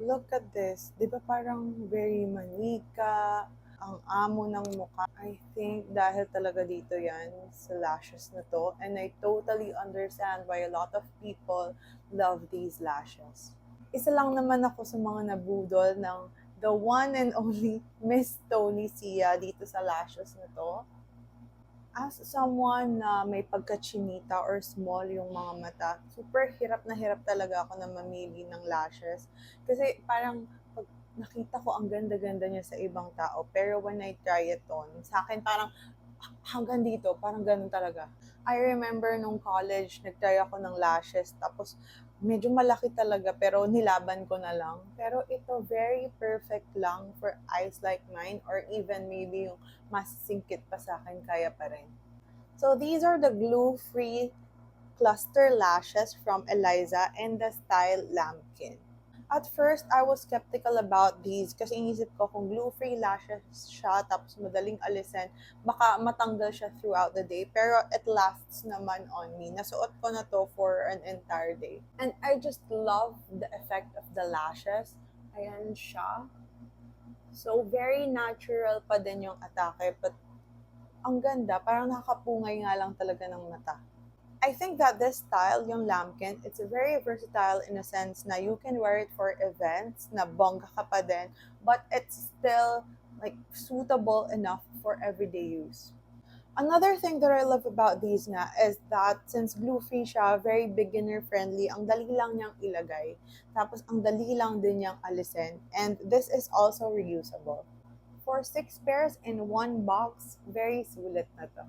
Look at this. Di ba parang very manika, ang amo ng mukha. I think dahil talaga dito yan sa lashes na to. And I totally understand why a lot of people love these lashes. Isa lang naman ako sa mga nabudol ng the one and only Miss Tony Sia dito sa lashes na to. As someone na may pagka-chinita or small yung mga mata, super hirap na hirap talaga ako na mamili ng lashes. Kasi parang pag nakita ko ang ganda-ganda niya sa ibang tao, pero when I try it on, sa akin parang hanggang dito, parang ganun talaga. I remember nung college, nagtry ako ng lashes, tapos medyo malaki talaga, pero nilaban ko na lang. Pero ito, very perfect lang for eyes like mine, or even maybe yung mas singkit pa sa akin, kaya pa rin. So these are the glue-free cluster lashes from Eliza and the style Lambkin. At first, I was skeptical about these kasi inisip ko kung glue-free lashes siya tapos madaling alisin, baka matanggal siya throughout the day. Pero it lasts naman on me. Nasuot ko na to for an entire day. And I just love the effect of the lashes. Ayan siya. So, very natural pa din yung atake, but ang ganda, parang nakakapungay nga lang talaga ng mata. I think that this style, yung lambkin, it's very versatile in a sense na you can wear it for events na bongga ka pa din, but it's still like suitable enough for everyday use. Another thing that I love about these nga is that since glue-free siya, very beginner-friendly, ang dali lang niyang ilagay. Tapos ang dali lang din niyang alisin. And this is also reusable. For 6 pairs in one box, very sulit na to.